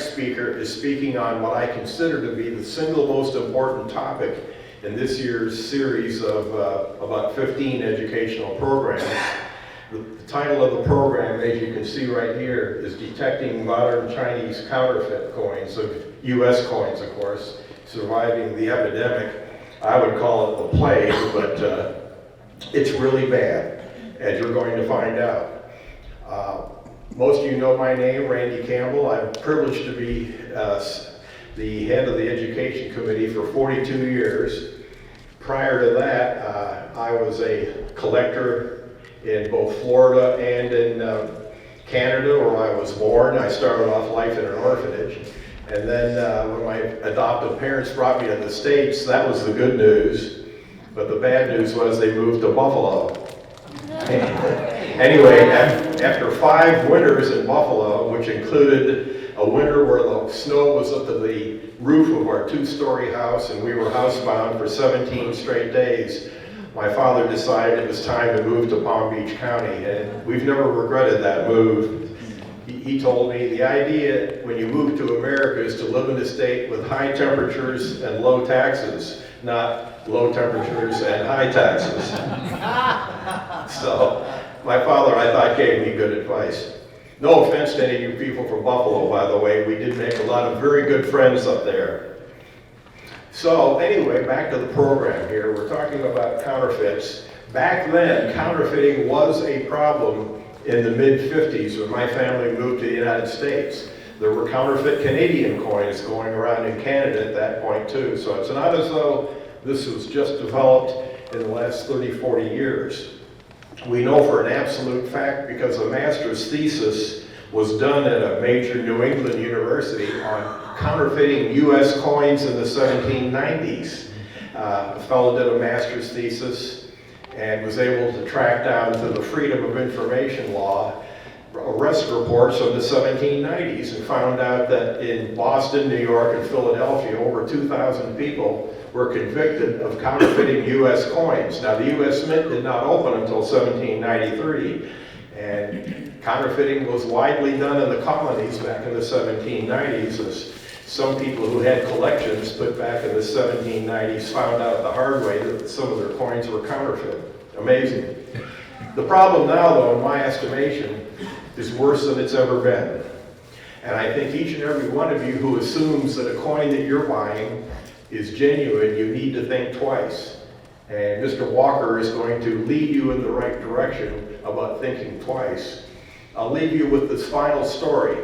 next speaker is speaking on what I consider to be the single most important topic in this year's series of about 15 educational programs. The title of the program, as you can see right here, is Detecting Modern Chinese Counterfeit Coins, of US coins, of course, surviving the epidemic. I would call it the plague, but it's really bad, as you're going to find out. Most of you know my name, Randy Campbell. I'm privileged to be the head of the Education Committee for 42 years. Prior to that, I was a collector in both Florida and in Canada, where I was born. I started off life in an orphanage. And then when my adoptive parents brought me to the States, that was the good news. But the bad news was they moved to Buffalo. Anyway, after 5 winters in Buffalo, which included a winter where the snow was up to the roof of our 2-story house and we were housebound for 17 straight days, my father decided it was time to move to Palm Beach County, and we've never regretted that move. He told me the idea when you move to America is to live in a state with high temperatures and low taxes, not low temperatures and high taxes. So my father, I thought, gave me good advice. No offense to any of you people from Buffalo, by the way. We did make a lot of very good friends up there. So anyway, back to the program here. We're talking about counterfeits. Back then, counterfeiting was a problem in the mid-50s when my family moved to the United States. There were counterfeit Canadian coins going around in Canada at that point too. So it's not as though this was just developed in the last 30, 40 years. We know for an absolute fact because a master's thesis was done at a major New England university on counterfeiting US coins in the 1790s. A fellow did a master's thesis and was able to track down through the Freedom of Information Law arrest reports of the 1790s and found out that in Boston, New York, and Philadelphia, over 2,000 people were convicted of counterfeiting US coins. Now, the US Mint did not open until 1793, and counterfeiting was widely done in the colonies back in the 1790s, as some people who had collections put back in the 1790s found out the hard way that some of their coins were counterfeit. Amazing. The problem now, though, in my estimation, is worse than it's ever been. And I think each and every one of you who assumes that a coin that you're buying is genuine, you need to think twice. And Mr. Walker is going to lead you in the right direction about thinking twice. I'll leave you with this final story.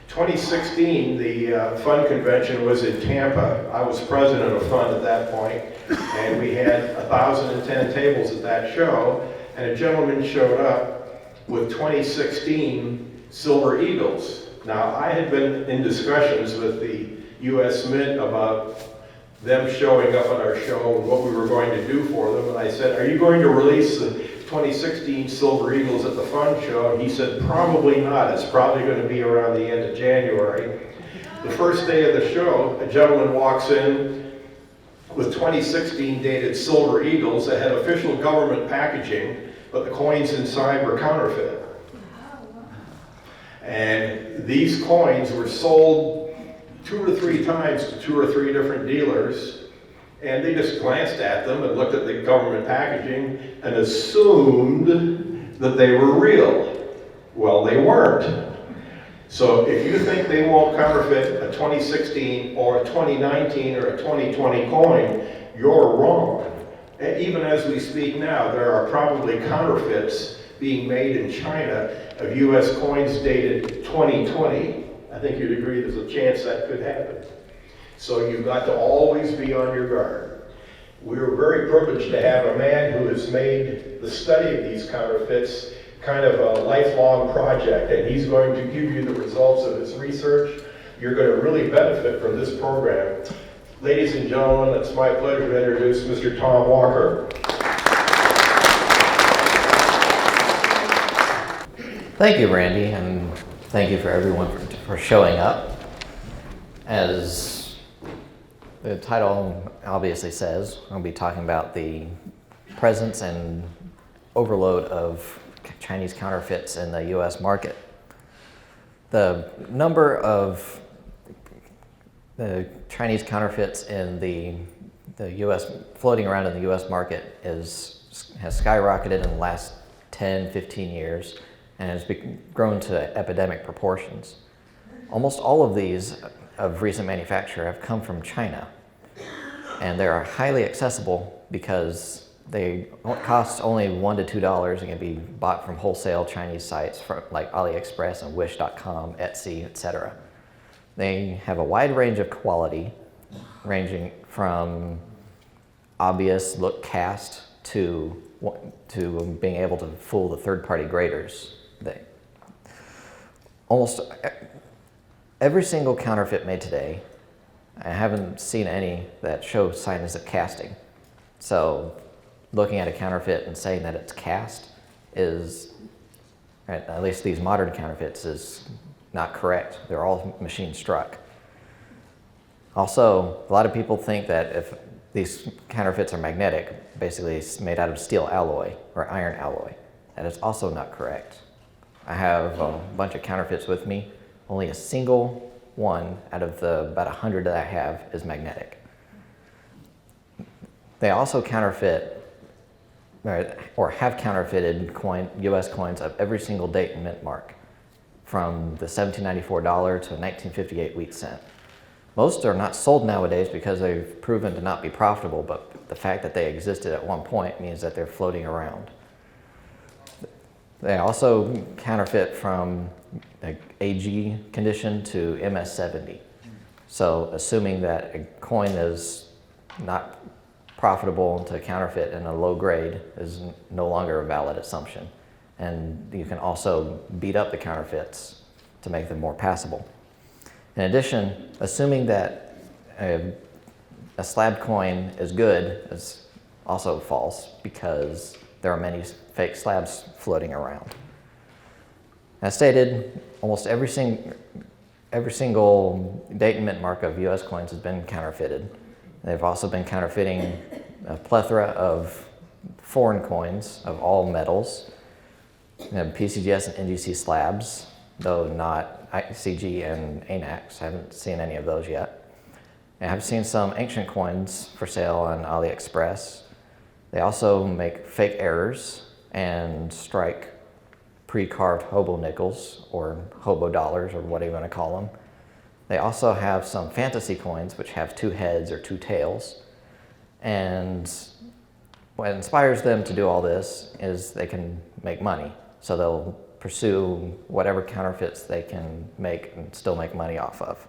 2016, the fund convention was in Tampa. I was president of fund at that point, and we had 1,010 tables at that show, and a gentleman showed up with 2016 Silver Eagles. Now, I had been in discussions with the US Mint about them showing up at our show and what we were going to do for them, and I said, are you going to release the 2016 Silver Eagles at the fund show? And he said, probably not. It's probably going to be around the end of January. The first day of the show, a gentleman walks in with 2016 dated Silver Eagles that had official government packaging, but the coins inside were counterfeit. And these coins were sold 2 or 3 times to 2 or 3 different dealers, and they just glanced at them and looked at the government packaging and assumed that they were real. Well, they weren't. So if you think they won't counterfeit a 2016 or a 2019 or a 2020 coin, you're wrong. Even as we speak now, there are probably counterfeits being made in China of US coins dated 2020. I think you'd agree there's a chance that could happen. So you've got to always be on your guard. We're very privileged to have a man who has made the study of these counterfeits kind of a lifelong project, and he's going to give you the results of his research. You're going to really benefit from this program. Ladies and gentlemen, it's my pleasure to introduce Mr. Tom Walker. Thank you, Randy, and thank you for everyone for showing up. As the title obviously says, I'll be talking about the presence and overload of Chinese counterfeits in the US market. The number of the Chinese counterfeits in the U.S. floating around in the U.S. market has skyrocketed in the last 10, 15 years and has grown to epidemic proportions. Almost all of these of recent manufacture have come from China, and they are highly accessible because they cost only $1 to $2 and can be bought from wholesale Chinese sites like AliExpress and Wish.com, Etsy, etc. They have a wide range of quality, ranging from obvious look cast to being able to fool the third-party graders. Almost every single counterfeit made today, I haven't seen any that show signs of casting. So looking at a counterfeit and saying that it's cast is, at least these modern counterfeits, is not correct. They're all machine struck. Also, a lot of people think that if these counterfeits are magnetic, basically it's made out of steel alloy or iron alloy. That is also not correct. I have a bunch of counterfeits with me. Only a single one out of the about 100 that I have is magnetic. They also counterfeit or have counterfeited U.S. coins of every single date and mint mark, from the $1794 to a 1958 wheat cent. Most are not sold nowadays because they've proven to not be profitable, but the fact that they existed at one point means that they're floating around. They also counterfeit from AG condition to MS-70. So assuming that a coin is not profitable to counterfeit in a low grade is no longer a valid assumption. And you can also beat up the counterfeits to make them more passable. In addition, assuming that a slab coin is good is also false, because there are many fake slabs floating around. As stated, almost every single date and mint mark of U.S. coins has been counterfeited. They've also been counterfeiting a plethora of foreign coins of all metals, PCGS and NGC slabs, though not ICG and ANAX. I haven't seen any of those yet. I have seen some ancient coins for sale on AliExpress. They also make fake errors and strike pre-carved hobo nickels or hobo dollars, or whatever you want to call them. They also have some fantasy coins which have two heads or two tails. And what inspires them to do all this is they can make money. So they'll pursue whatever counterfeits they can make and still make money off of.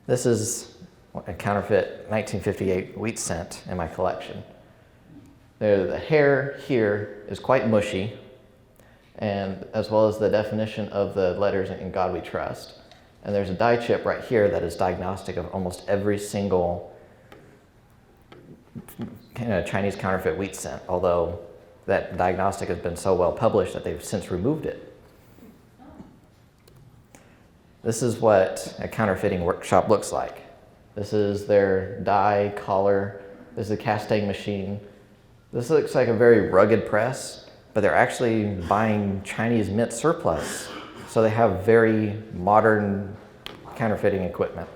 This is a counterfeit 1958 wheat cent in my collection. The hair here is quite mushy, and as well as the definition of the letters "In God We Trust." And there's a die chip right here that is diagnostic of almost every single Chinese counterfeit wheat cent, although that diagnostic has been so well published that they've since removed it. This is what a counterfeiting workshop looks like. This is their die collar. This is a casting machine. This looks like a very rugged press, but they're actually buying Chinese mint surplus. So they have very modern counterfeiting equipment.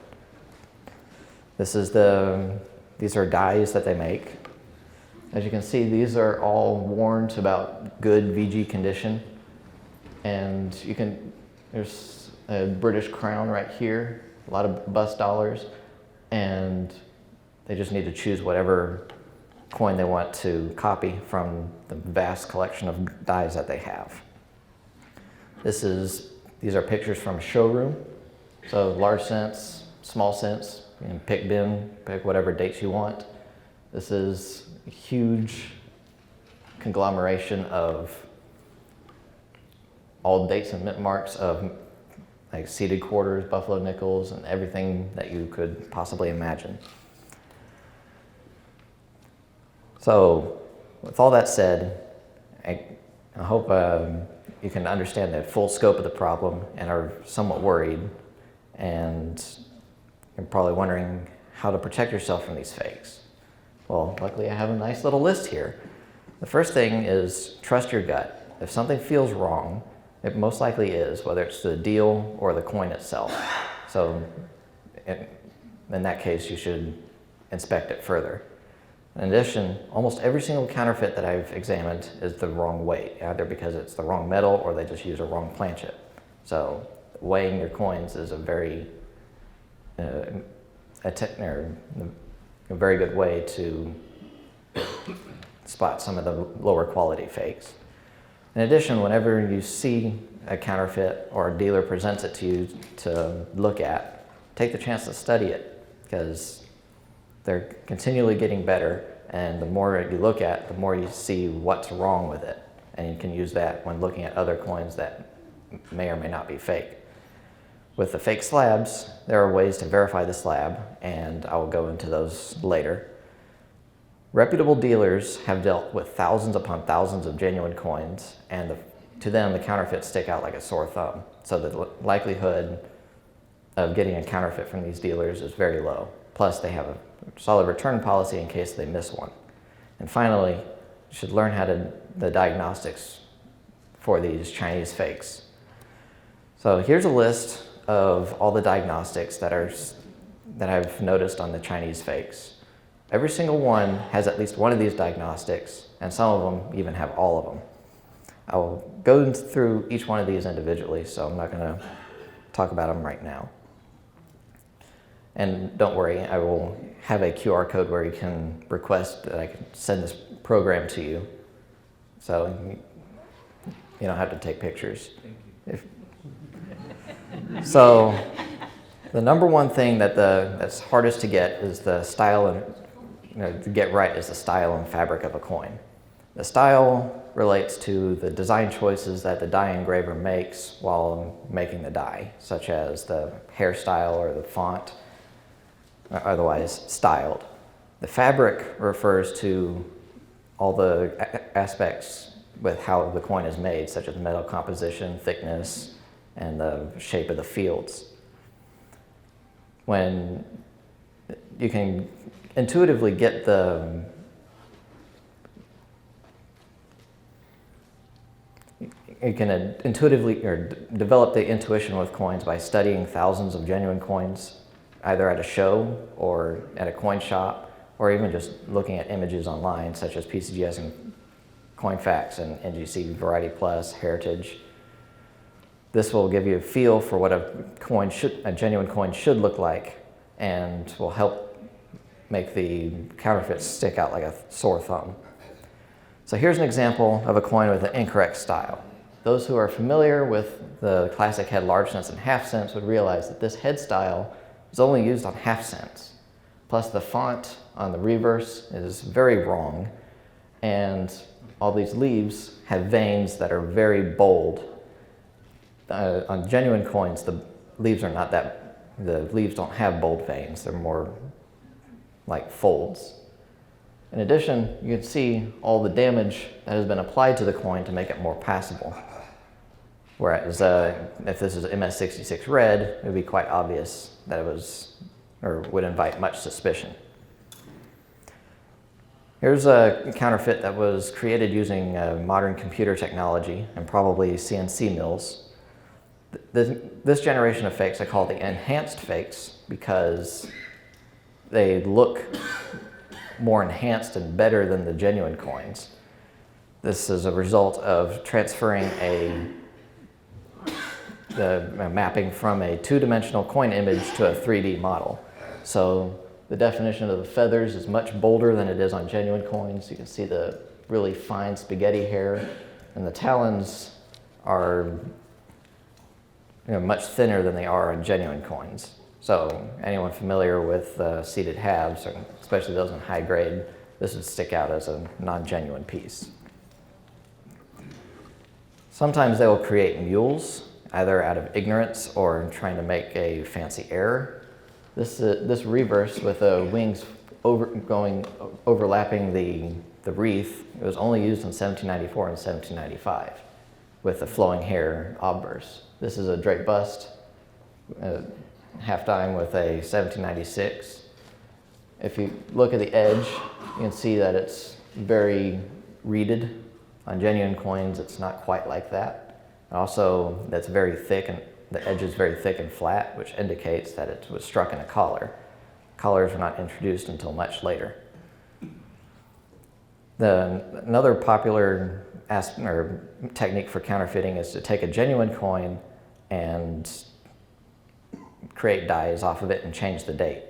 These are dies that they make. As you can see, these are all worn to about good VG condition. And there's a British crown right here, a lot of bust dollars, and they just need to choose whatever coin they want to copy from the vast collection of dies that they have. These are pictures from a showroom. So large cents, small cents, you can pick whatever dates you want. This is a huge conglomeration of all dates and mint marks of like seated quarters, buffalo nickels, and everything that you could possibly imagine. So with all that said, I hope you can understand the full scope of the problem and are somewhat worried, and you're probably wondering how to protect yourself from these fakes. Well, luckily I have a nice little list here. The first thing is trust your gut. If something feels wrong, it most likely is, whether it's the deal or the coin itself. So in that case, you should inspect it further. In addition, almost every single counterfeit that I've examined is the wrong weight, either because it's the wrong metal or they just use a wrong planchet. So weighing your coins is a very a very good way to spot some of the lower quality fakes. In addition, whenever you see a counterfeit or a dealer presents it to you to look at, take the chance to study it, because they're continually getting better, and the more you look at, the more you see what's wrong with it. And you can use that when looking at other coins that may or may not be fake. With the fake slabs, there are ways to verify the slab, and I will go into those later. Reputable dealers have dealt with thousands upon thousands of genuine coins, and to them, the counterfeits stick out like a sore thumb. So the likelihood of getting a counterfeit from these dealers is very low. Plus, they have a solid return policy in case they miss one. And finally, you should learn the diagnostics for these Chinese fakes. So here's a list of all the diagnostics that I've noticed on the Chinese fakes. Every single one has at least one of these diagnostics, and some of them even have all of them. I will go through each one of these individually, so I'm not going to talk about them right now. And don't worry, I will have a QR code where you can request that I can send this program to you, so you don't have to take pictures. Thank you. So the number one thing that's hardest to get is the style and to get right is the style and fabric of a coin. The style relates to the design choices that the die engraver makes while making the die, such as the hairstyle or the font, otherwise styled. The fabric refers to all the aspects with how the coin is made, such as metal composition, thickness, and the shape of the fields. When you can intuitively get you can intuitively or develop the intuition with coins by studying thousands of genuine coins, either at a show or at a coin shop, or even just looking at images online, such as PCGS and CoinFacts and NGC Variety Plus, Heritage. This will give you a feel for what a genuine coin should look like, and will help make the counterfeits stick out like a sore thumb. So here's an example of a coin with an incorrect style. Those who are familiar with the classic head large cents and half cents would realize that this head style is only used on half cents. Plus the font on the reverse is very wrong, and all these leaves have veins that are very bold. On genuine coins, the leaves don't have bold veins. They're more like folds. In addition, you can see all the damage that has been applied to the coin to make it more passable. Whereas if this is MS66 red, it would be quite obvious that it was, or would invite much suspicion. Here's a counterfeit that was created using modern computer technology and probably CNC mills. This generation of fakes I call the enhanced fakes because they look more enhanced and better than the genuine coins. This is a result of transferring the mapping from a two-dimensional coin image to a 3D model. So the definition of the feathers is much bolder than it is on genuine coins. You can see the really fine spaghetti hair, and the talons are much thinner than they are on genuine coins. So anyone familiar with seated halves, or especially those in high grade, this would stick out as a non-genuine piece. Sometimes they will create mules, either out of ignorance or trying to make a fancy error. This reverse with the wings overlapping the wreath, it was only used in 1794 and 1795 with the flowing hair obverse. This is a Drake bust, half dime with a 1796. If you look at the edge, you can see that it's very reeded. On genuine coins, it's not quite like that. Also, that's very thick, and the edge is very thick and flat, which indicates that it was struck in a collar. Collars were not introduced until much later. Another popular technique for counterfeiting is to take a genuine coin and create dies off of it and change the date.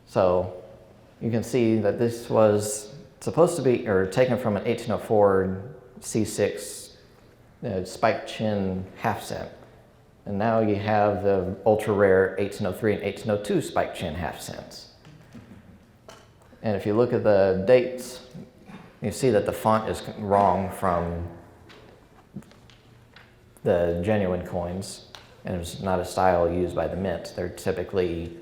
So you can see that this was supposed to be, or taken from an 1804 C6 spiked chin half cent. And now you have the ultra rare 1803 and 1802 spiked chin half cents. And if you look at the dates, you see that the font is wrong from the genuine coins, and it's not a style used by the mint. They're typically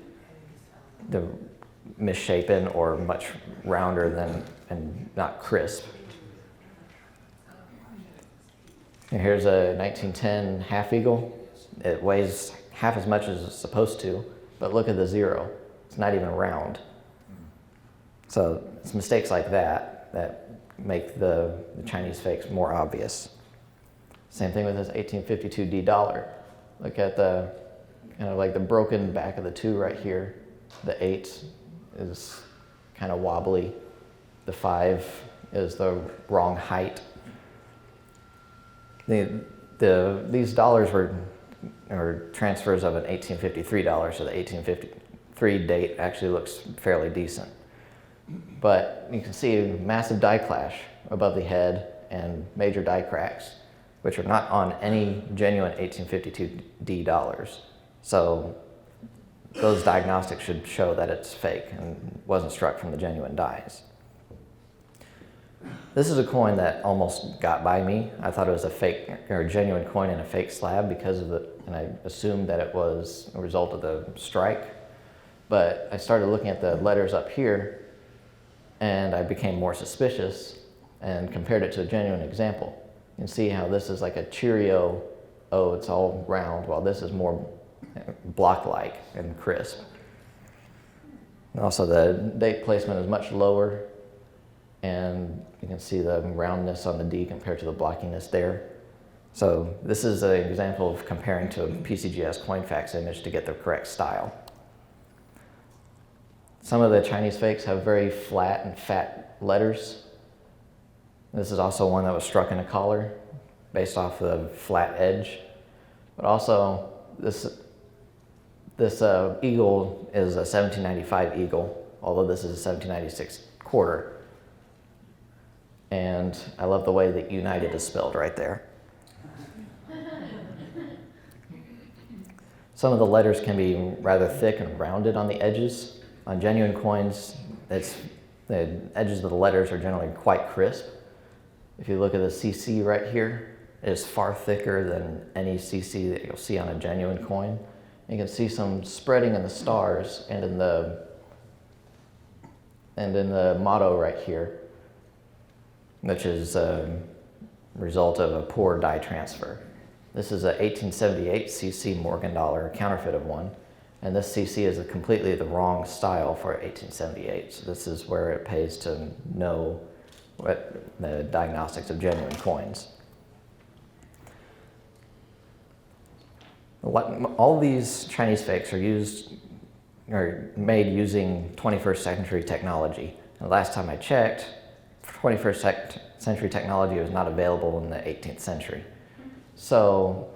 misshapen or much rounder than, and not crisp. And here's a 1910 half eagle. It weighs half as much as it's supposed to, but look at the zero. It's not even round. So it's mistakes like that that make the Chinese fakes more obvious. Same thing with this 1852 D dollar. Look at the kind of like the broken back of the 2 right here. The 8 is kind of wobbly. The 5 is the wrong height. These dollars were transfers of an 1853 dollar, so the 1853 date actually looks fairly decent. But you can see a massive die clash above the head and major die cracks, which are not on any genuine 1852 D dollars. So those diagnostics should show that it's fake and wasn't struck from the genuine dies. This is a coin that almost got by me. I thought it was a fake or a genuine coin in a fake slab because of and I assumed that it was a result of the strike. But I started looking at the letters up here, and I became more suspicious and compared it to a genuine example. You can see how this is like a Cheerio, oh, it's all round, while this is more block-like and crisp. And also the date placement is much lower, and you can see the roundness on the D compared to the blockiness there. So this is an example of comparing to a PCGS CoinFax image to get the correct style. Some of the Chinese fakes have very flat and fat letters. This is also one that was struck in a collar based off the flat edge. But also, this eagle is a 1795 eagle, although this is a 1796 quarter. And I love the way that United is spelled right there. Some of the letters can be rather thick and rounded on the edges. On genuine coins, the edges of the letters are generally quite crisp. If you look at the CC right here, it is far thicker than any CC that you'll see on a genuine coin. You can see some spreading in the stars and in the motto right here, which is a result of a poor die transfer. This is a 1878 CC Morgan dollar, a counterfeit of one. And this CC is completely the wrong style for 1878. So this is where it pays to know what the diagnostics of genuine coins. All these Chinese fakes are made using 21st century technology. And the last time I checked, 21st century technology was not available in the 18th century. So,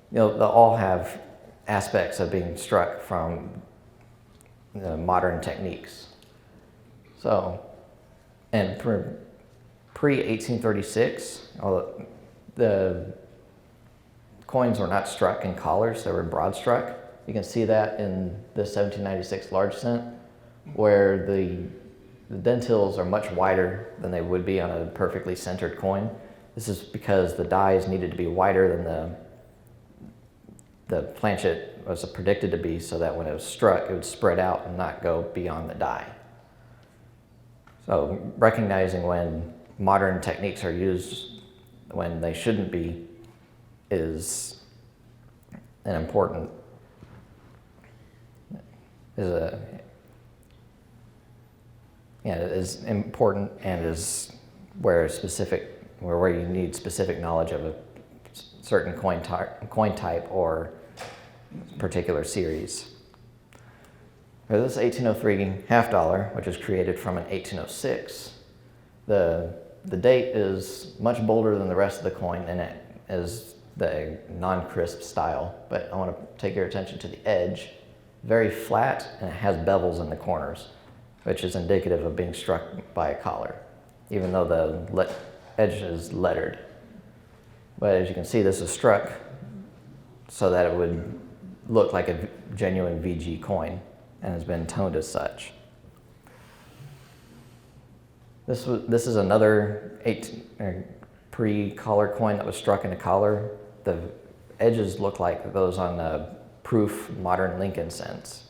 they'll all have aspects of being struck from modern techniques. So, and pre-1836, the coins were not struck in collars, they were broad struck. You can see that in the 1796 large cent, where the dentils are much wider than they would be on a perfectly centered coin. This is because the dies needed to be wider than the planchet was predicted to be, so that when it was struck, it would spread out and not go beyond the die. So recognizing when modern techniques are used when they shouldn't be is important and is where you need specific knowledge of a certain coin type or particular series. For this 1803 half dollar, which is created from an 1806, the date is much bolder than the rest of the coin, and it is the non-crisp style. But I want to take your attention to the edge. Very flat, and it has bevels in the corners, which is indicative of being struck by a collar, even though the edge is lettered. But as you can see, this is struck so that it would look like a genuine VG coin and has been toned as such. This is another pre-collar coin that was struck in a collar. The edges look like those on the proof modern Lincoln cents.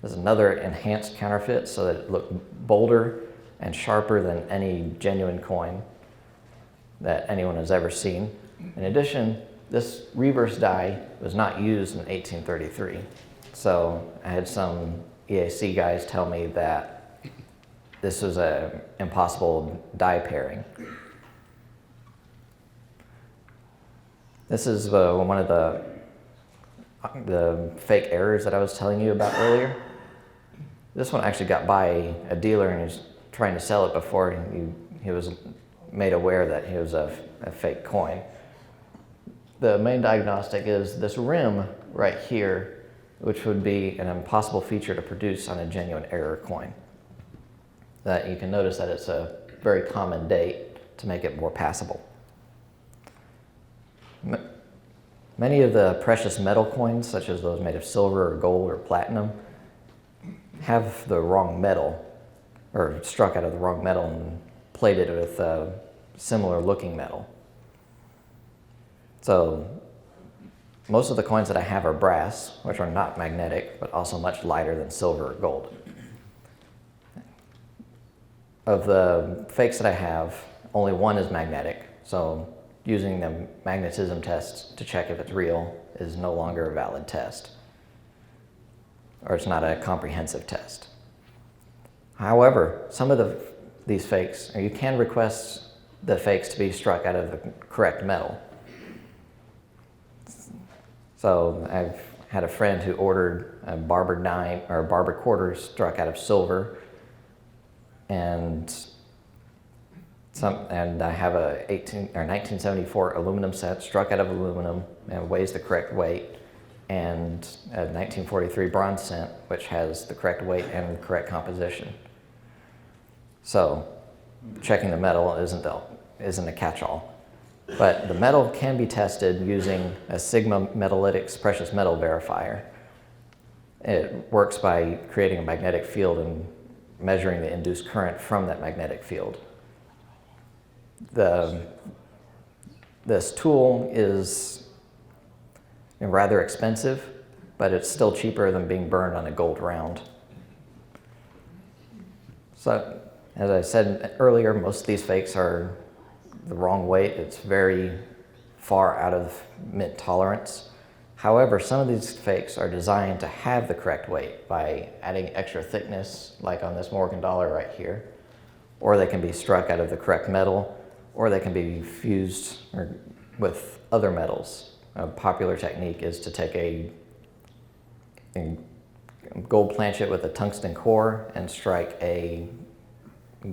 There's another enhanced counterfeit so that it looked bolder and sharper than any genuine coin that anyone has ever seen. In addition, this reverse die was not used in 1833. So I had some EAC guys tell me that this was an impossible die pairing. This is one of the fake errors that I was telling you about earlier. This one actually got by a dealer and he was trying to sell it before he was made aware that he was a fake coin. The main diagnostic is this rim right here, which would be an impossible feature to produce on a genuine error coin. That you can notice that it's a very common date to make it more passable. Many of the precious metal coins, such as those made of silver or gold or platinum, have the wrong metal, or struck out of the wrong metal and plated with a similar looking metal. So most of the coins that I have are brass, which are not magnetic, but also much lighter than silver or gold. Of the fakes that I have, only one is magnetic, so using the magnetism test to check if it's real is no longer a valid test, or it's not a comprehensive test. However, some of these fakes, or you can request the fakes to be struck out of the correct metal. So I've had a friend who ordered a barber dime or barber quarter struck out of silver, and I have a 1974 aluminum set struck out of aluminum and weighs the correct weight, and a 1943 bronze cent which has the correct weight and the correct composition. So checking the metal isn't a catch-all, but the metal can be tested using a Sigma Metalytics precious metal verifier. It works by creating a magnetic field and measuring the induced current from that magnetic field. This tool is rather expensive, but it's still cheaper than being burned on a gold round. So, as I said earlier, most of these fakes are the wrong weight. It's very far out of mint tolerance. However, some of these fakes are designed to have the correct weight by adding extra thickness, like on this Morgan dollar right here, or they can be struck out of the correct metal, or they can be fused with other metals. A popular technique is to take a gold planchet with a tungsten core and strike a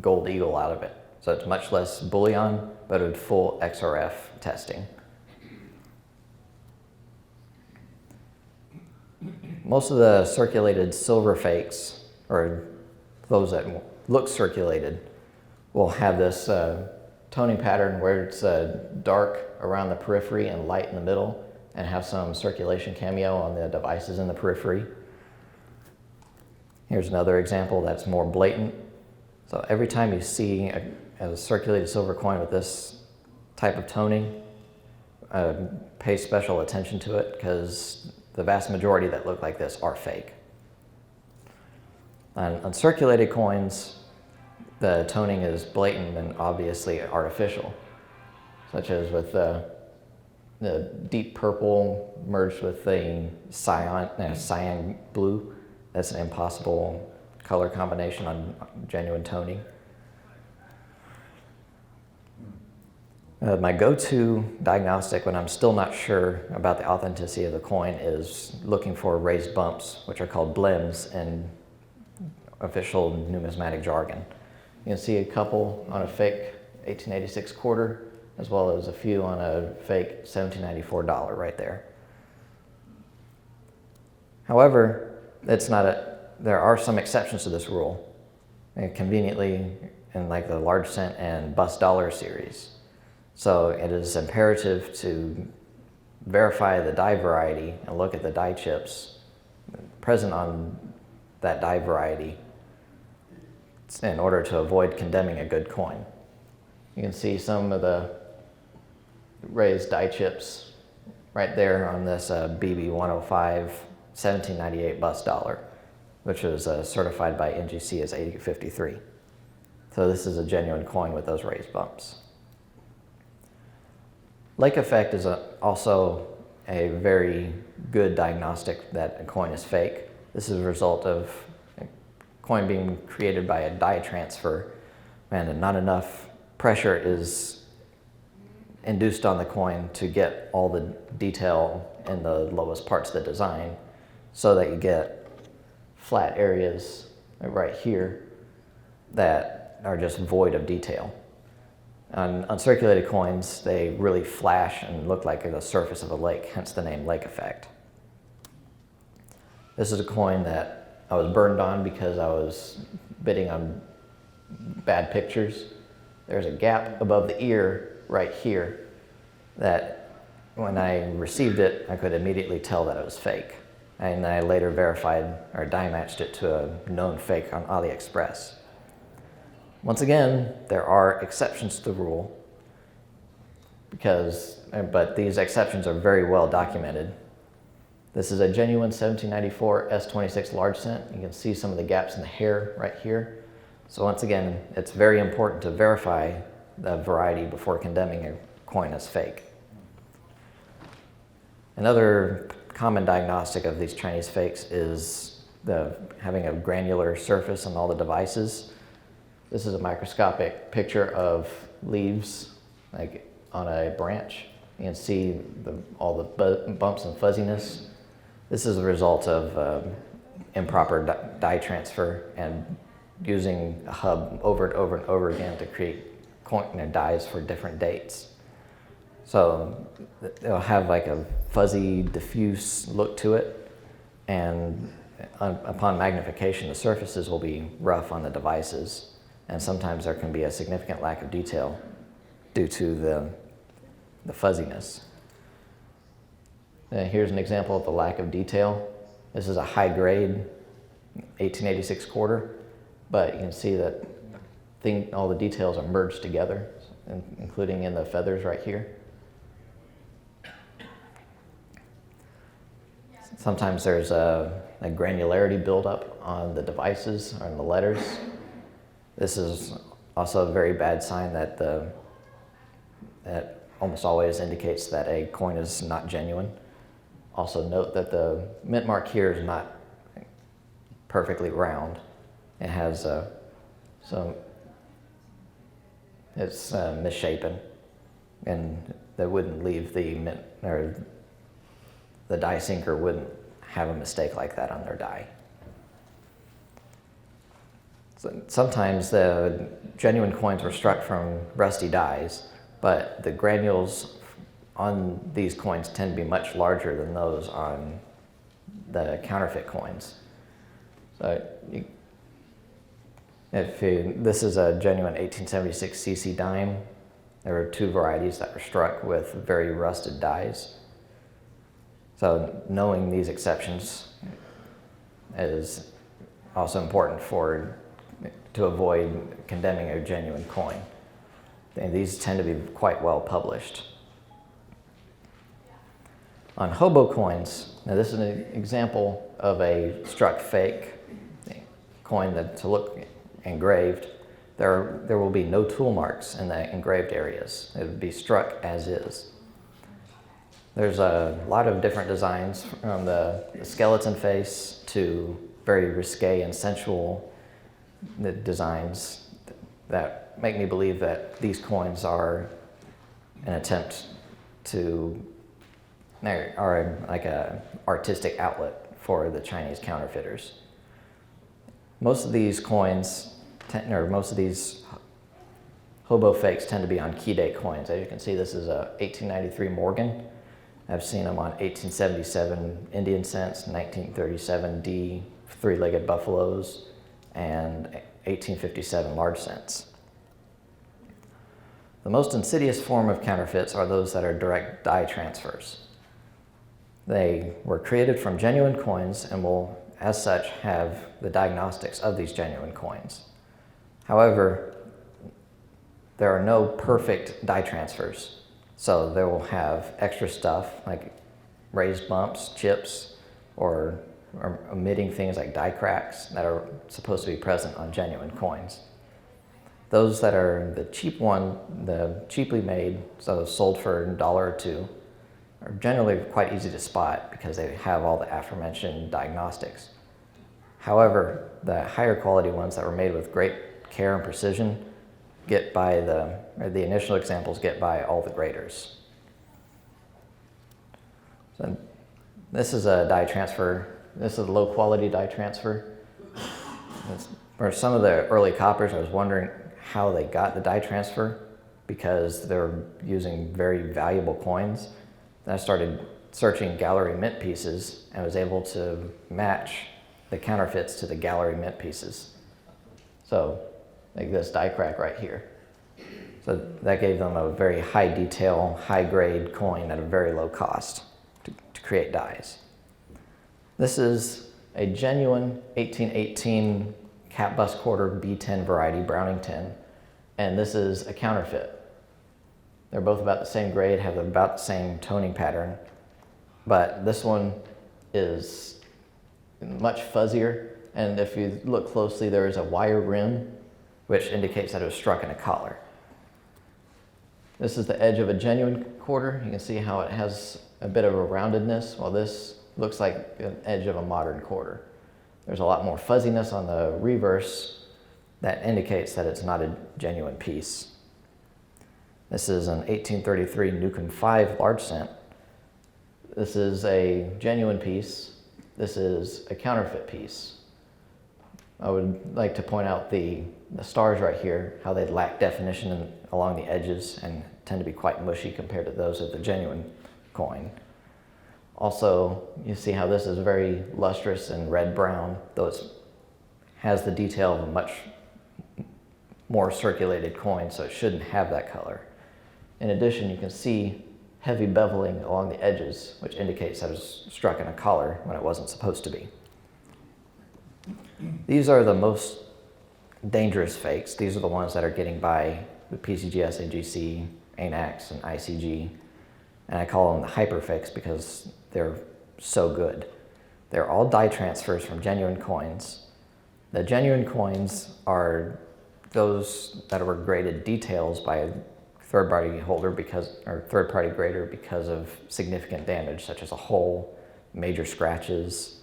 gold eagle out of it. So it's much less bullion, but with full XRF testing. Most of the circulated silver fakes, or those that look circulated, will have this toning pattern where it's dark around the periphery and light in the middle, and have some circulation cameo on the devices in the periphery. Here's another example that's more blatant. So every time you see a circulated silver coin with this type of toning, pay special attention to it, because the vast majority that look like this are fake. On circulated coins, the toning is blatant and obviously artificial, such as with the deep purple merged with the cyan blue. That's an impossible color combination on genuine toning. My go-to diagnostic when I'm still not sure about the authenticity of the coin is looking for raised bumps, which are called blems in official numismatic jargon. You can see a couple on a fake 1886 quarter, as well as a few on a fake 1794 dollar right there. However, there are some exceptions to this rule, and conveniently in like the large cent and bus dollar series. So it is imperative to verify the die variety and look at the die chips present on that die variety in order to avoid condemning a good coin. You can see some of the raised die chips right there on this BB 105 1798 bus dollar, which was certified by NGC as 8053. So this is a genuine coin with those raised bumps. Lake effect is also a very good diagnostic that a coin is fake. This is a result of a coin being created by a die transfer, and not enough pressure is induced on the coin to get all the detail in the lowest parts of the design, so that you get flat areas right here that are just void of detail. On uncirculated coins, they really flash and look like the surface of a lake, hence the name lake effect. This is a coin that I was burned on because I was bidding on bad pictures. There's a gap above the ear right here that when I received it, I could immediately tell that it was fake. And I later verified or die matched it to a known fake on AliExpress. Once again, there are exceptions to the rule, but these exceptions are very well documented. This is a genuine 1794 S26 large cent. You can see some of the gaps in the hair right here. So once again, it's very important to verify the variety before condemning a coin as fake. Another common diagnostic of these Chinese fakes is having a granular surface on all the devices. This is a microscopic picture of leaves like on a branch. You can see all the bumps and fuzziness. This is a result of improper die transfer and using a hub over and over and over again to create dies for different dates. So it'll have like a fuzzy, diffuse look to it, and upon magnification, the surfaces will be rough on the devices. And sometimes there can be a significant lack of detail due to the fuzziness. Here's an example of the lack of detail. This is a high grade 1886 quarter, but you can see that all the details are merged together, including in the feathers right here. Sometimes there's a granularity buildup on the devices or on the letters. This is also a very bad sign that almost always indicates that a coin is not genuine. Also note that the mint mark here is not perfectly round. It has it's misshapen, and that wouldn't leave the mint, or the die sinker wouldn't have a mistake like that on their die. So sometimes the genuine coins were struck from rusty dies, but the granules on these coins tend to be much larger than those on the counterfeit coins. So this is a genuine 1876 CC dime. There were two varieties that were struck with very rusted dies. So knowing these exceptions is also important to avoid condemning a genuine coin. And these tend to be quite well published. On hobo coins, now this is an example of a struck fake coin to look engraved. There will be no tool marks in the engraved areas. It would be struck as is. There's a lot of different designs, from the skeleton face to very risque and sensual designs that make me believe that these coins are an attempt are like an artistic outlet for the Chinese counterfeiters. most of these coins, most of these hobo fakes tend to be on key date coins. As you can see, this is a 1893 Morgan. I've seen them on 1877 Indian cents, 1937 D three-legged buffaloes, and 1857 large cents. The most insidious form of counterfeits are those that are direct die transfers. They were created from genuine coins and will, as such, have the diagnostics of these genuine coins. However, there are no perfect die transfers, so they will have extra stuff like raised bumps, chips, or omitting things like die cracks that are supposed to be present on genuine coins. Those that are the cheap one, the cheaply made, so sold for $1 or $2, are generally quite easy to spot because they have all the aforementioned diagnostics. However, the higher quality ones that were made with great care and precision get by the initial examples get by all the graders. So this is a die transfer. This is a low quality die transfer. For some of the early coppers, I was wondering how they got the die transfer because they were using very valuable coins. Then I started searching gallery mint pieces and was able to match the counterfeits to the gallery mint pieces. So, like this die crack right here. So that gave them a very high detail, high grade coin at a very low cost to create dies. This is a genuine 1818 cap bust quarter B10 variety Browning tin, and this is a counterfeit. They're both about the same grade, have about the same toning pattern, but this one is much fuzzier, and if you look closely, there is a wire rim, which indicates that it was struck in a collar. This is the edge of a genuine quarter. You can see how it has a bit of a roundedness, while this looks like an edge of a modern quarter. There's a lot more fuzziness on the reverse that indicates that it's not a genuine piece. This is an 1833 Newcomb 5 large cent. This is a genuine piece. This is a counterfeit piece. I would like to point out the stars right here, how they lack definition along the edges and tend to be quite mushy compared to those of the genuine coin. Also, you see how this is very lustrous and red-brown, though it has the detail of a much more circulated coin, so it shouldn't have that color. In addition, you can see heavy beveling along the edges, which indicates that it was struck in a collar when it wasn't supposed to be. These are the most dangerous fakes. These are the ones that are getting by with PCG, SAGC, ANAX, and ICG. And I call them the hyper fakes because they're so good. They're all die transfers from genuine coins. The genuine coins are those that were graded details by a third-party holder or third-party grader because of significant damage, such as a hole, major scratches,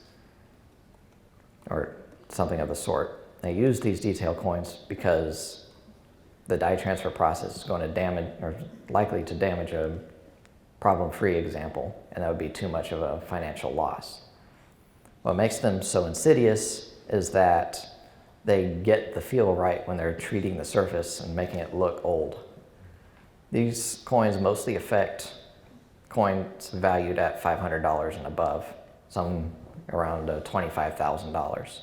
or something of the sort. They use these detail coins because the die transfer process is going to damage, or likely to damage, a problem-free example, and that would be too much of a financial loss. What makes them so insidious is that they get the feel right when they're treating the surface and making it look old. These coins mostly affect coins valued at $500 and above, some around $25,000.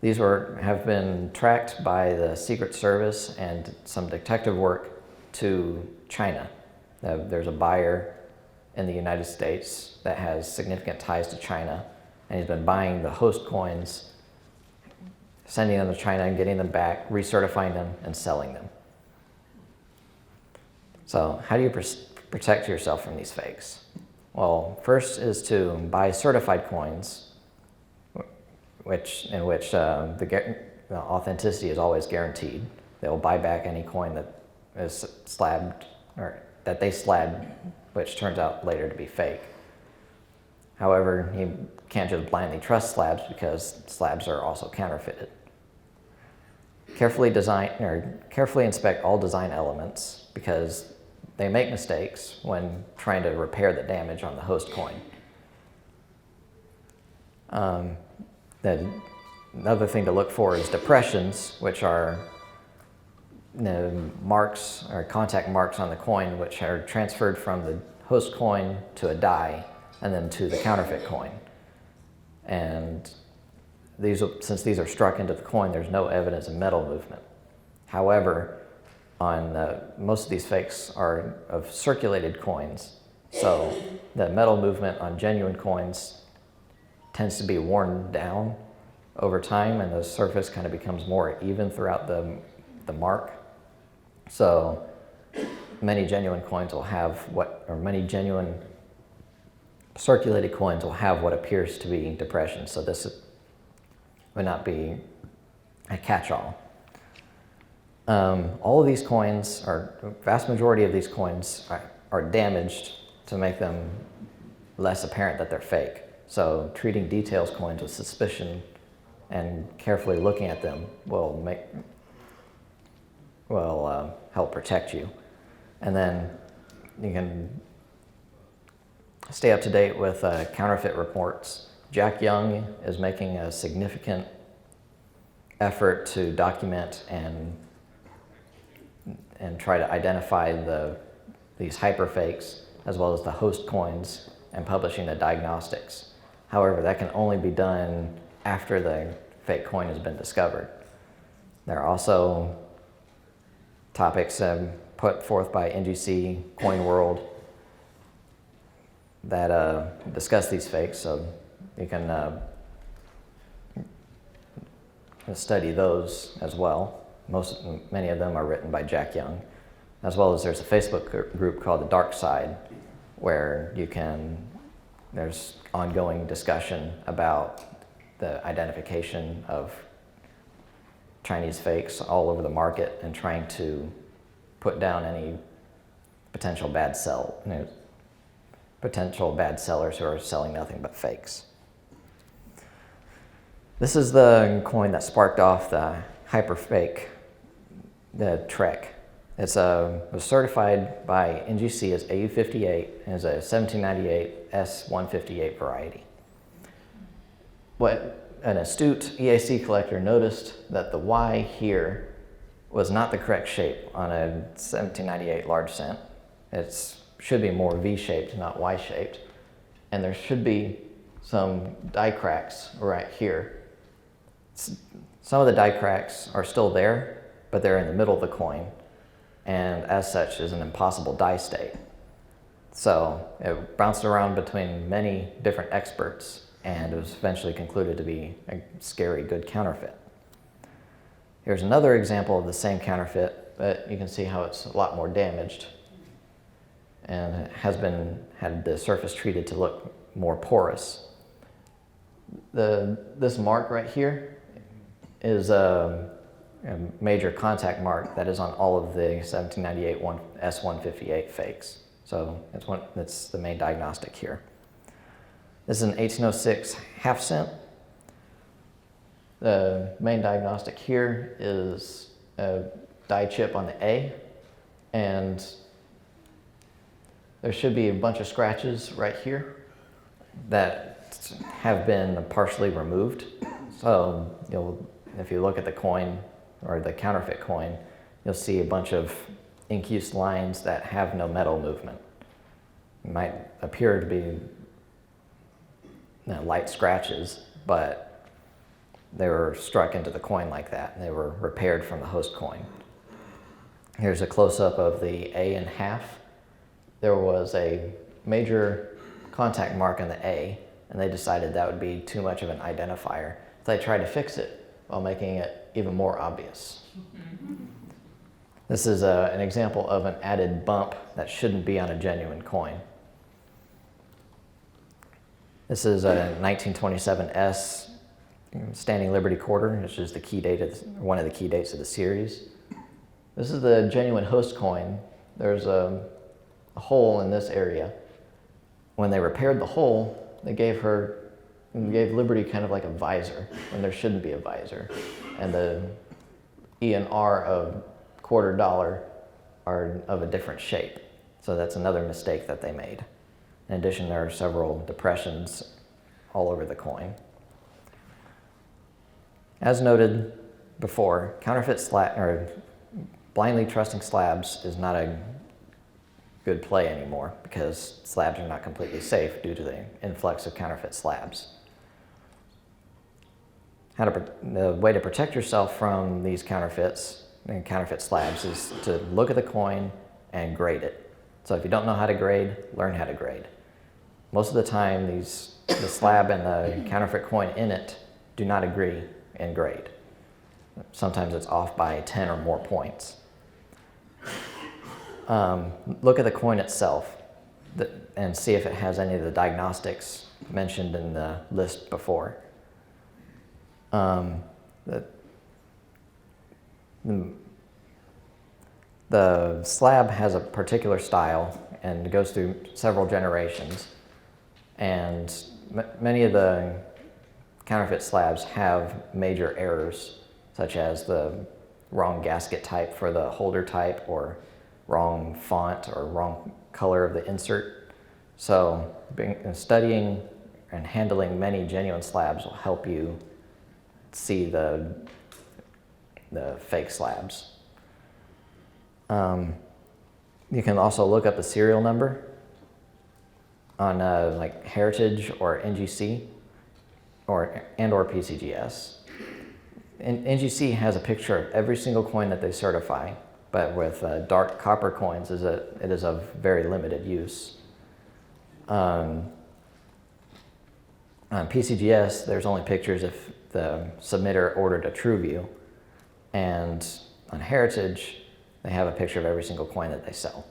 These have been tracked by the Secret Service and some detective work to China. There's a buyer in the United States that has significant ties to China, and he's been buying the host coins, sending them to China and getting them back, recertifying them, and selling them. So how do you protect yourself from these fakes? Well, first is to buy certified coins, in which the authenticity is always guaranteed. They will buy back any coin that is slabbed, or that they slabbed, which turns out later to be fake. However, you can't just blindly trust slabs because slabs are also counterfeited. Carefully inspect all design elements because they make mistakes when trying to repair the damage on the host coin. another thing to look for is depressions, which are marks or contact marks on the coin, which are transferred from the host coin to a die and then to the counterfeit coin. And since these are struck into the coin, there's no evidence of metal movement. However, most of these fakes are of circulated coins, so the metal movement on genuine coins tends to be worn down over time, and the surface kind of becomes more even throughout the mark. So many genuine coins will have many genuine circulated coins will have what appears to be depression. So this would not be a catch-all. All of these coins, or vast majority of these coins, are damaged to make them less apparent that they're fake. So treating details coins with suspicion and carefully looking at them will help protect you. And then you can stay up to date with counterfeit reports. Jack Young is making a significant effort to document and try to identify these hyperfakes as well as the host coins and publishing the diagnostics. However, that can only be done after the fake coin has been discovered. There are also topics put forth by NGC, Coin World, that discuss these fakes, so you can study those as well. Many of them are written by Jack Young, as well as there's a Facebook group called The Dark Side, where there's ongoing discussion about the identification of Chinese fakes all over the market and trying to put down any potential bad sellers who are selling nothing but fakes. This is the coin that sparked off the hyperfake, the Trek. It was certified by NGC as AU58 and is a 1798 S158 variety. What an astute EAC collector noticed that the Y here was not the correct shape on a 1798 large cent. It should be more V-shaped, not Y-shaped. And there should be some die cracks right here. Some of the die cracks are still there, but they're in the middle of the coin, and as such is an impossible die state. So it bounced around between many different experts, and it was eventually concluded to be a scary good counterfeit. Here's another example of the same counterfeit, but you can see how it's a lot more damaged, and it had the surface treated to look more porous. This mark right here is a major contact mark that is on all of the 1798 S158 fakes. So it's the main diagnostic here. This is an 1806 half cent. The main diagnostic here is a die chip on the A, and there should be a bunch of scratches right here that have been partially removed. So if you look at the coin or the counterfeit coin, you'll see a bunch of ink-use lines that have no metal movement. It might appear to be light scratches, but they were struck into the coin like that, and they were repaired from the host coin. Here's a close-up of the A in half. There was a major contact mark on the A, and they decided that would be too much of an identifier. So they tried to fix it while making it even more obvious. This is an example of an added bump that shouldn't be on a genuine coin. This is a 1927 S Standing Liberty Quarter, which is one of the key dates of the series. This is the genuine host coin. There's a hole in this area. When they repaired the hole, they gave Liberty kind of like a visor when there shouldn't be a visor. And the E and R of $quarter are of a different shape. So that's another mistake that they made. In addition, there are several depressions all over the coin. As noted before, blindly trusting slabs is not a good play anymore because slabs are not completely safe due to the influx of counterfeit slabs. The way to protect yourself from these counterfeits and counterfeit slabs is to look at the coin and grade it. So if you don't know how to grade, learn how to grade. Most of the time, the slab and the counterfeit coin in it do not agree in grade. Sometimes it's off by 10 or more points. Look at the coin itself and see if it has any of the diagnostics mentioned in the list before. The slab has a particular style and goes through several generations, and many of the counterfeit slabs have major errors, such as the wrong gasket type for the holder type, or wrong font, or wrong color of the insert. So studying and handling many genuine slabs will help you see the fake slabs. You can also look up the serial number on like Heritage or NGC or PCGS. NGC has a picture of every single coin that they certify, but with dark copper coins, it is of very limited use. On PCGS, there's only pictures if the submitter ordered a true view, and on Heritage, they have a picture of every single coin that they sell.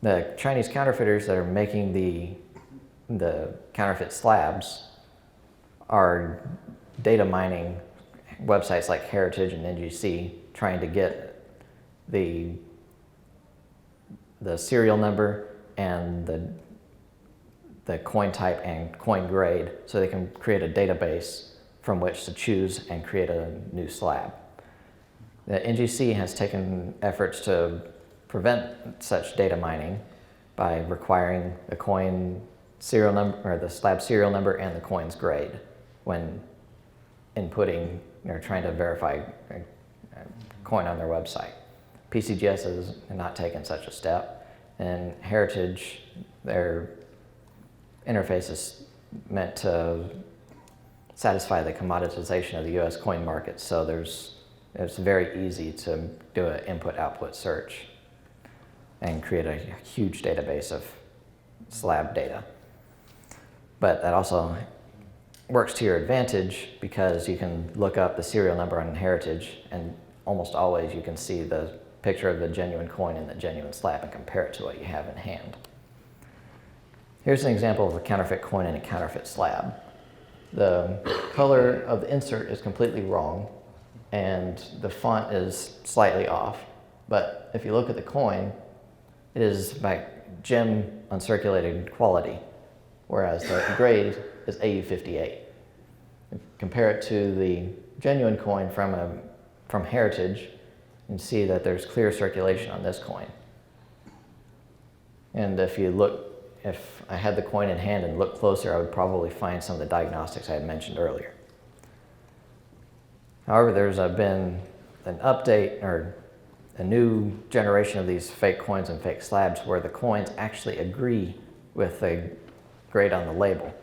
The Chinese counterfeiters that are making the counterfeit slabs are data mining websites like Heritage and NGC, trying to get the serial number and the coin type and coin grade, so they can create a database from which to choose and create a new slab. The NGC has taken efforts to prevent such data mining by requiring the coin serial number, or the slab serial number, and the coin's grade when inputting or trying to verify a coin on their website. PCGS has not taken such a step, and Heritage, their interface is meant to satisfy the commoditization of the U.S. coin market, so it's very easy to do an input-output search and create a huge database of slab data. But that also works to your advantage because you can look up the serial number on Heritage, and almost always you can see the picture of the genuine coin and the genuine slab and compare it to what you have in hand. Here's an example of a counterfeit coin and a counterfeit slab. The color of the insert is completely wrong, and the font is slightly off. But if you look at the coin, it is by gem uncirculated quality, whereas the grade is AU58. Compare it to the genuine coin from Heritage, and see that there's clear circulation on this coin. And if I had the coin in hand and looked closer, I would probably find some of the diagnostics I had mentioned earlier. However, there's been an update or a new generation of these fake coins and fake slabs where the coins actually agree with the grade on the label,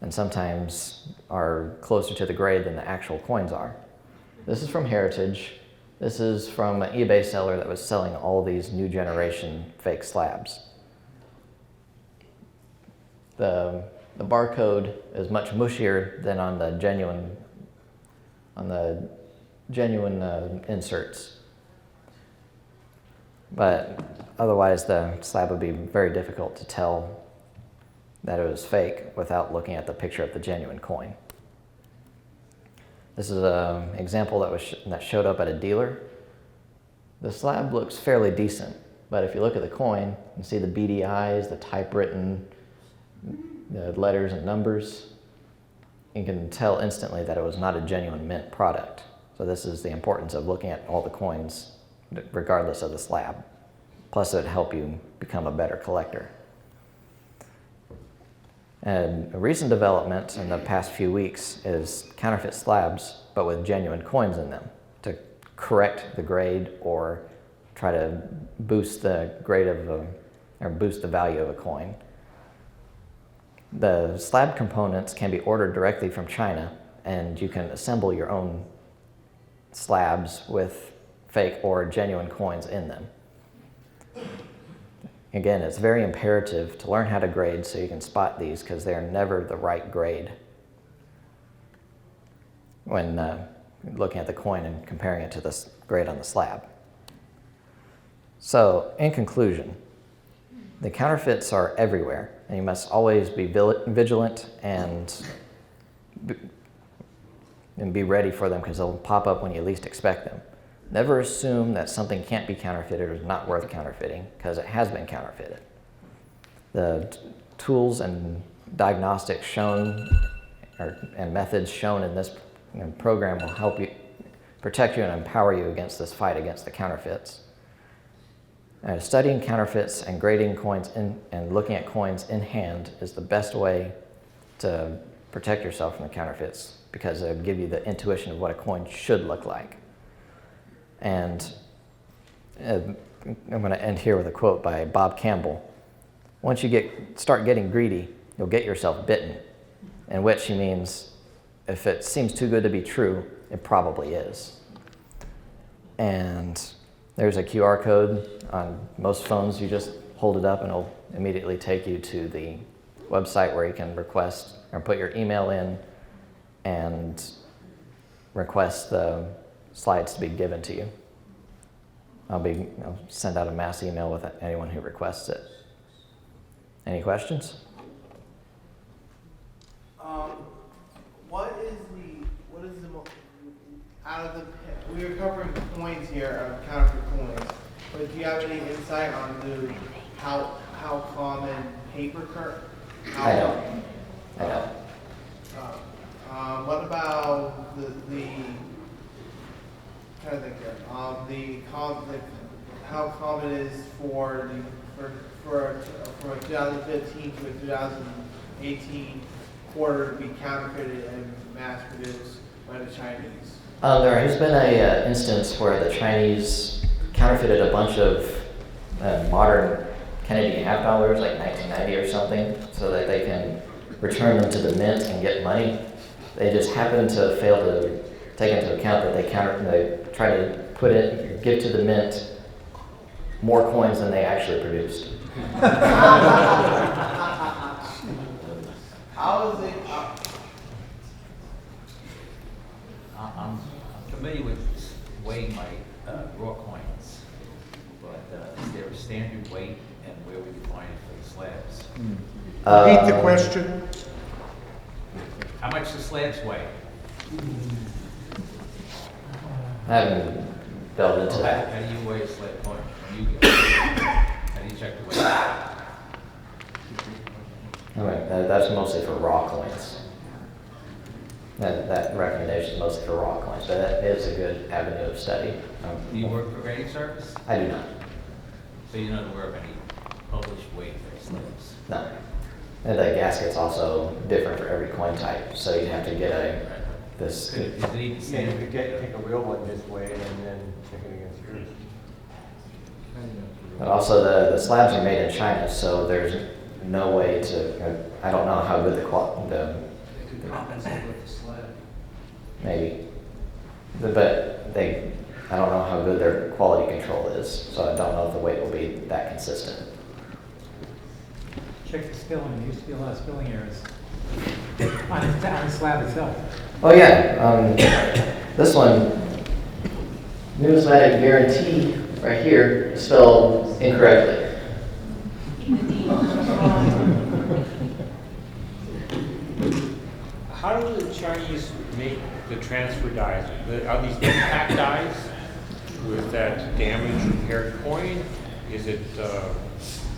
and sometimes are closer to the grade than the actual coins are. This is from Heritage. This is from an eBay seller that was selling all these new generation fake slabs. The barcode is much mushier than on the genuine inserts. But otherwise, the slab would be very difficult to tell that it was fake without looking at the picture of the genuine coin. This is an example that showed up at a dealer. The slab looks fairly decent, but if you look at the coin and see the beady eyes, the typewritten, the letters and numbers, you can tell instantly that it was not a genuine mint product. So this is the importance of looking at all the coins regardless of the slab. Plus, it would help you become a better collector. And a recent development in the past few weeks is counterfeit slabs, but with genuine coins in them to correct the grade or try to boost the grade or boost the value of a coin. The slab components can be ordered directly from China, and you can assemble your own slabs with fake or genuine coins in them. Again, it's very imperative to learn how to grade so you can spot these, because they are never the right grade when looking at the coin and comparing it to the grade on the slab. So, in conclusion, the counterfeits are everywhere, and you must always be vigilant and be ready for them, because they'll pop up when you least expect them. Never assume that something can't be counterfeited or is not worth counterfeiting, because it has been counterfeited. The tools and diagnostics shown and methods shown in this program will help you protect you and empower you against this fight against the counterfeits. Studying counterfeits and grading coins and looking at coins in hand is the best way to protect yourself from the counterfeits, because it'll give you the intuition of what a coin should look like. And I'm going to end here with a quote by Bob Campbell. Once you start getting greedy, you'll get yourself bitten. In which he means, if it seems too good to be true, it probably is. And there's a QR code on most phones. You just hold it up and it'll immediately take you to the website where you can request or put your email in and request the slides to be given to you. I'll send out a mass email with anyone who requests it. Any questions? We are covering coins here, counterfeit coins, but do you have any insight on how common paper I don't. What about how common it is for 2015 to 2018 quarter to be counterfeited and mass produced by the Chinese? There has been an instance where the Chinese counterfeited a bunch of modern Canadian half dollars, like 1990 or something, so that they can return them to the mint and get money. They just happen to fail to take into account that they try to give to the mint more coins than they actually produced. How is it? I'm familiar with weighing my raw coins, but is there a standard weight, and where would you find it for the slabs? Repeat the question. How much the slabs weigh? I haven't delved into that. How do you weigh a slab coin? When you get it? How do you check the weight? That's mostly for raw coins. That recommendation is mostly for raw coins, but that is a good avenue of study. Do you work for grading service? I do not. So you're not aware of any published weight for slabs? No. And the gasket's also different for every coin type, so you have to get this. Is it even Yeah, you standard? could take a real one this way and then check it against yours. But also the slabs are made in China, so there's no way to. I don't know how good the Compensate with the slab. maybe, but I don't know how good their quality control is, so I don't know if the weight will be that consistent. Check the spilling, there used to be a lot of spilling errors on the slab itself. Oh yeah, this one, numismatic guarantee right here, spelled incorrectly. How do the Chinese make the transfer dies? Are these impact dies with that damaged repaired coin? Is it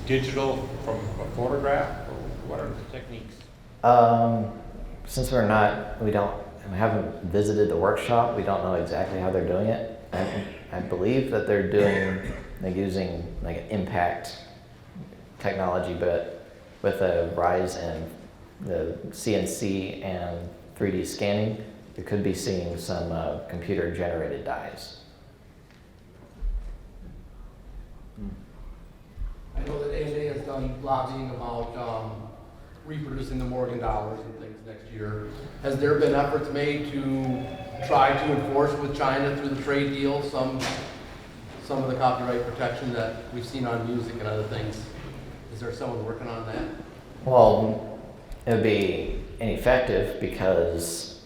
digital from a photograph, or what are the techniques? Since we haven't visited the workshop, we don't know exactly how they're doing it. I believe that they're using like an impact technology, but with a rise in the CNC and 3D scanning, you could be seeing some computer-generated dies. I know that ANA has done lobbying about reproducing the Morgan dollars and things next year. Has there been efforts made to try to enforce with China through the trade deal some of the copyright protection that we've seen on music and other things? Is there someone working on that? Well, it would be ineffective because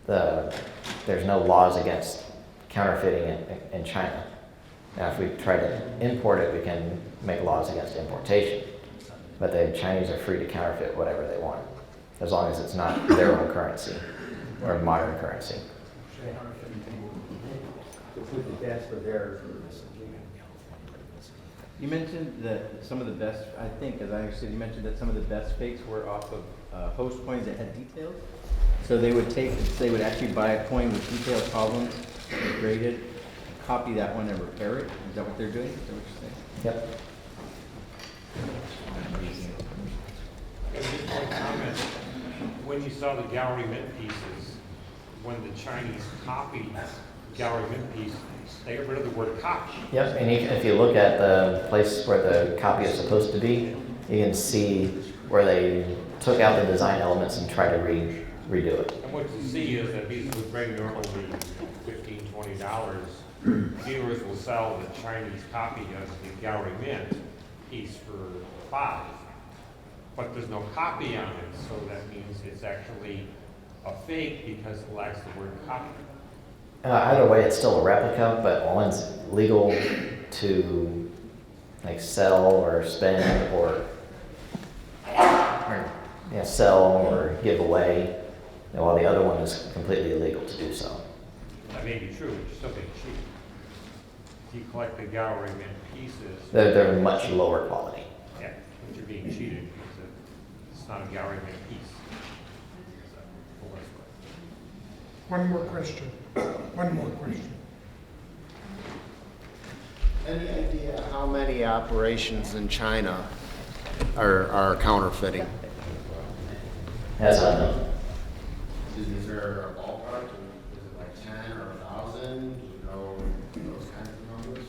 there's no laws against counterfeiting in China. Now, if we try to import it, we can make laws against importation. But the Chinese are free to counterfeit whatever they want, as long as it's not their own currency or modern currency. You mentioned that some of the best, I think, as I understood, you mentioned that some of the best fakes were off of host coins that had details. So they would actually buy a coin with detailed problems, graded, copy that one and repair it. Is that what they're doing? Is that what you're saying? Yep. Just one comment. When you saw the gallery mint pieces, when the Chinese copied gallery mint pieces, they got rid of the word copy. Yep, and if you look at the place where the copy is supposed to be, you can see where they took out the design elements and tried to redo it. And what you see is that these would bring normally $15, $20. Dealers will sell the Chinese copy of the gallery mint piece for $5. But there's no copy on it, so that means it's actually a fake because it lacks the word copy. Either way, it's still a replica, but one's legal to like sell or spend or sell or give away, and while the other one is completely illegal to do so. That may be true, but you're still being cheated. If you collect the gallery mint pieces, They're much lower quality. yeah, but you're being cheated because it's not a gallery mint piece. So, for what it's worth. One more question. One more question. Any idea how many operations in China are counterfeiting? As unknown. Is there a ballpark? Is it like 10 or 1,000? Do you know those kinds of numbers?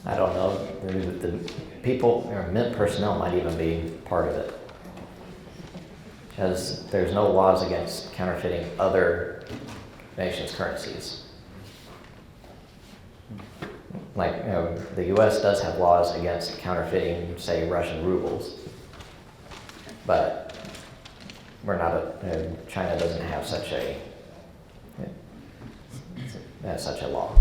I don't know. The people, or mint personnel might even be part of it. Because there's no laws against counterfeiting other nations' currencies. Like, the US does have laws against counterfeiting, say, Russian rubles. But China doesn't have such a law.